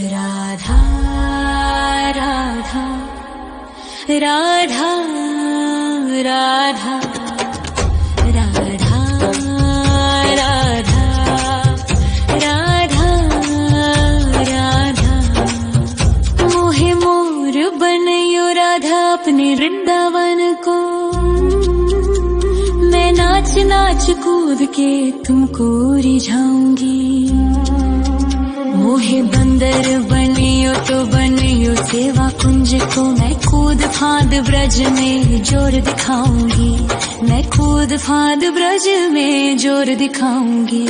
राधा राधा राधा राधा राधा राधा राधा राधा मोहे मोर बनयो राधा अपने वृंदावन को। मैं नाच नाच कूद के तुमको रिझाऊंगी। मोहे बंदर बनियो तो बनियो सेवा कुंज को। मैं कूद फांद ब्रज में जोर दिखाऊंगी। मैं कूद फांद ब्रज में जोर दिखाऊंगी।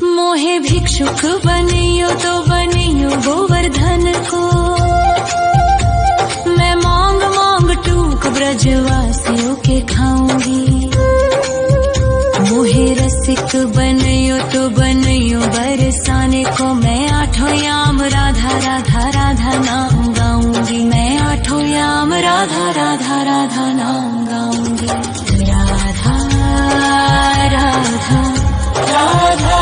मोहे भिक्षुक बनियो तो बनियो गोवर्धन को। मैं मांग मांग टूक ब्रजवासियों के खाऊंगी। मोहे रसिक बनयो तो बनयो बरसाने को। मैं आठों याम राधा राधा राधा नाम गाऊंगी। मैं आठों याम राधा राधा राधा नाम गाऊंगी। राधा राधा राधा राधा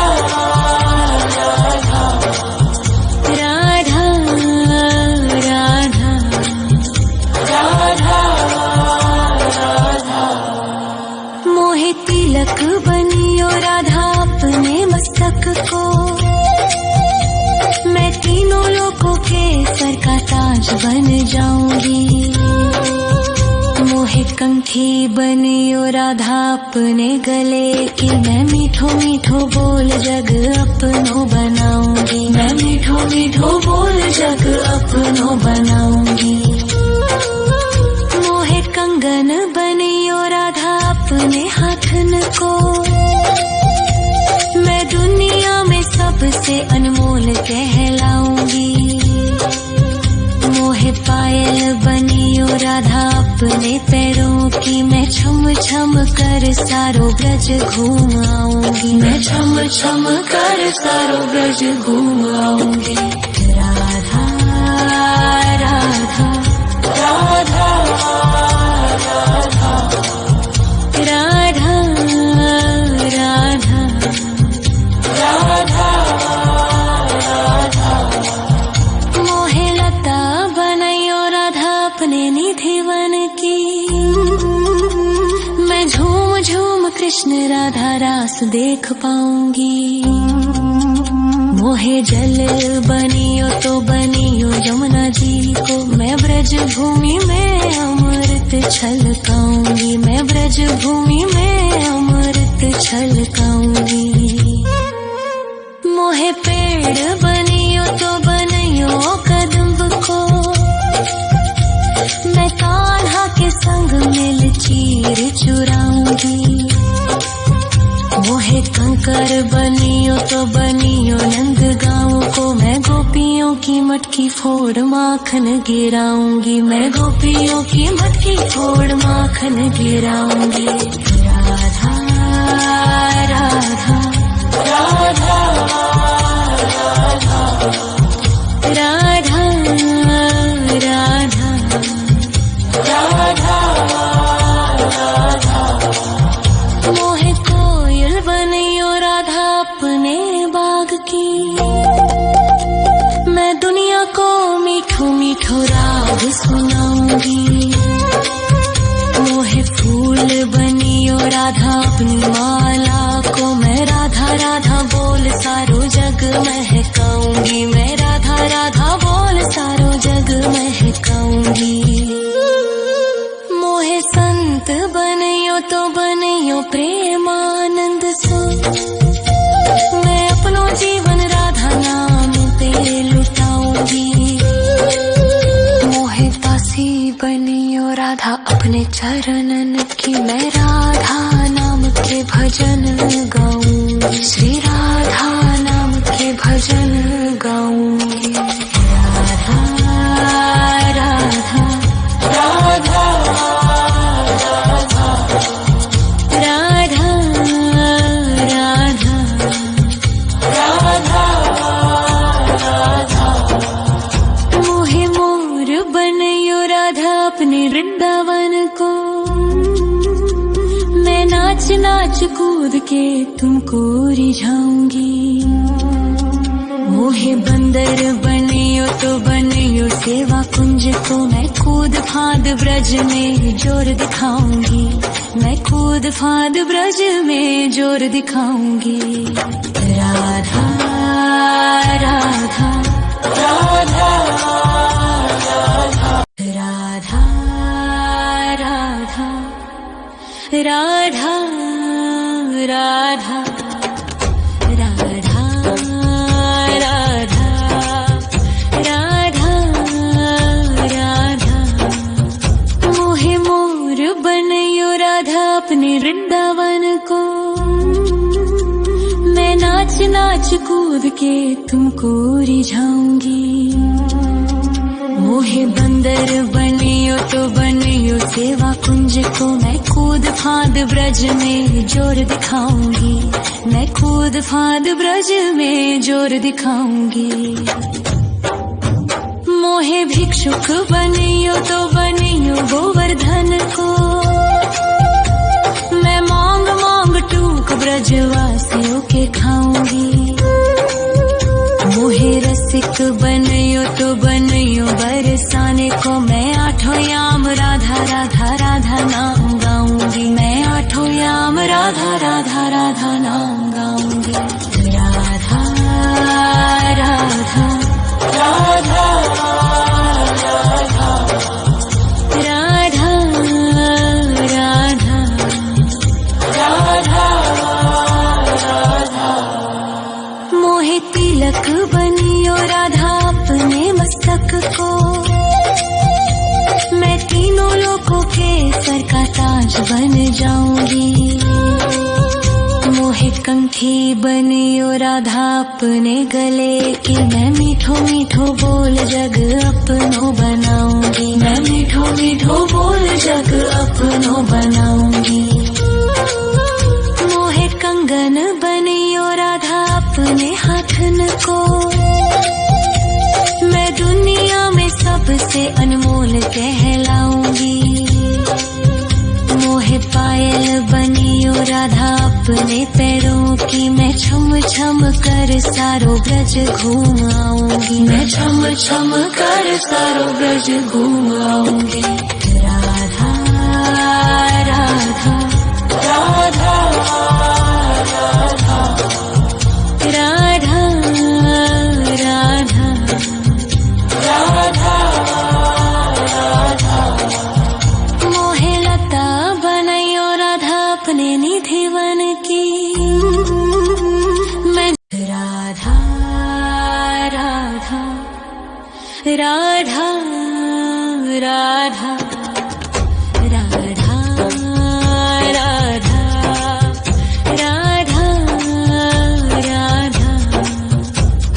राधा राधा राधा। मोहे तिलक बनियो राधा अपने मस्तक को। मैं तीनों लोगों के सर का ताज बन जाऊंगी। मोहे कंठी बनियो राधा अपने गले की। मैं मीठो मीठो बोल जग अपनो बनाऊंगी। मैं मीठो मीठो बोल जग अपनो बनाऊंगी। मोहे कंगन बनियो राधा अपने हाथन को। मैं दुनिया में सबसे अनमोल कहलाऊंगी। मोहे पायल बनियो राधा अपने पैरों की। मैं छम छम कर सारो ब्रज घूम आऊंगी। मैं छम छम कर सारो ब्रज घूम आऊंगी। राधा राधा राधा राधा राधा राधा राधा। मोहे लता बनयो राधा अपने निधि वन की। मैं झूम झूम कृष्ण राधा रास देख पाऊंगी। मोहे जल बनियो तो बनियो यमुना जी को। मैं ब्रज भूमि में अमृत छलकाऊंगी। मैं ब्रज भूमि में अमृत छलकाऊंगी। मोहे पेड़ बनियो तो बनियो कदम्ब को। मैं कान्हा के संग मिल चीर चुराऊंगी। मोहे कंकर बनियो तो बनियो नंद गाँव को। मैं गोपियों की मटकी फोड़ माखन गिराऊंगी। मैं गोपियों की मटकी फोड़ माखन गिराऊंगी। राधा राधा राधा राधा राधा राधा राधा। मोहे कोयल बनियो राधा अपने बाग की। मैं दुनिया को मीठो मीठो राग सुनाऊंगी। मोहे फूल बनियो राधा अपनी माला को। मैं राधा राधा बोल सारो जग महकाऊंगी। मैं राधा राधा बोल सारो जग महकाऊंगी। मोहे संत बनियो तो बनियो प्रेमानंद सो। मैं अपनो जीवन राधा नाम पे लुटाऊंगी। मोहे दासी बनियो राधा अपने चरणन की। मैं राधा नाम के भजन गाऊंगी। श्री राधा नाम के भजन गाऊंगी। राधा राधा राधा राधा राधा राधा राधा। मोहे मोर बनयो राधा अपने वृंदावन को। मैं नाच नाच कूद के तुमको रिझाऊंगी। मोहे बंदर बनियो तो बनियो सेवा कुंज को मैं कूद फाद ब्रज में जोर दिखाऊंगी, मैं कूद फाद ब्रज में जोर दिखाऊंगी। राधा राधा राधा राधा राधा राधा राधा राधा राधा राधा राधा मोहे मोर बनयो राधा अपने वृंदावन को, मैं नाच नाच कूद के तुमको रिझाऊंगी। मोहे बंदर बनियो तो बनियो सेवा कुंज को मैं कूद फाद ब्रज में जोर दिखाऊंगी, मैं कूद फाद ब्रज में जोर दिखाऊंगी। मोहे भिक्षुक बनियो तो बनियो गोवर्धन को, मैं मांग मांग टूक ब्रजवासियों के खाऊंगी। मोहे रसिक बनियो तो बनियो बरसाने को, मैं आठों याम राधा राधा राधा नाम गाऊंगी, मैं आठों याम राधा राधा राधा नाम गाऊंगी। राधा राधा राधा राधा राधा राधा राधा मोहे तिलक बनियो राधा अपने मस्तक को, मैं तीनों लोगों के सर का ताज बन जाऊंगी। मोहे कंठी बनियो राधा अपने गले की, मैं मीठो मीठो बोल जग अपनो बनाऊंगी, मैं मीठो मीठो बोल जग अपनो बनाऊंगी। मोहे कंगन बनियो राधा अपने हाथन को, मैं दुनिया में सबसे अनमोल कहलाऊंगी। मोहे पायल बनियो राधा अपने पैरों की, मैं छम छम कर सारो ब्रज घूम आऊंगी, मैं छम छम कर सारो ब्रज घूम आऊंगी। राधा राधा राधा राधा राधा राधा राधा मोहे लता बनयो राधा अपने निधिवन की, मैं राधा राधा राधा राधा राधा राधा राधा राधा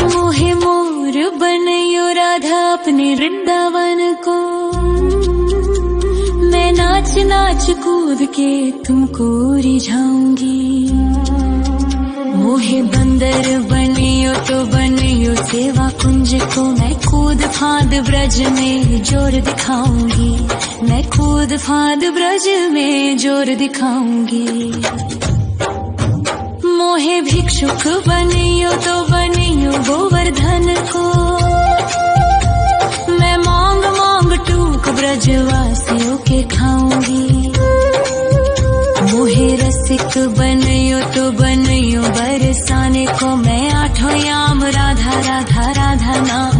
मोहे मोर बनयो राधा अपने वृंदावन को, मैं नाच नाच कूद के तुमको रिझाऊंगी। मोहे बंदर बनियो तो बनियो सेवा कुंज को, मैं कूद फाद ब्रज में जोर दिखाऊंगी, मैं कूद फाद ब्रज में जोर दिखाऊंगी। मोहे भिक्षुक बनियो तो बनियो गोवर्धन को, मैं मांग मांग टूक ब्रजवासियों के खाऊंगी। मोहे रसिक बनियो तो बनियो बरसाने को, मैं आठों याम राधा राधा राधा नाम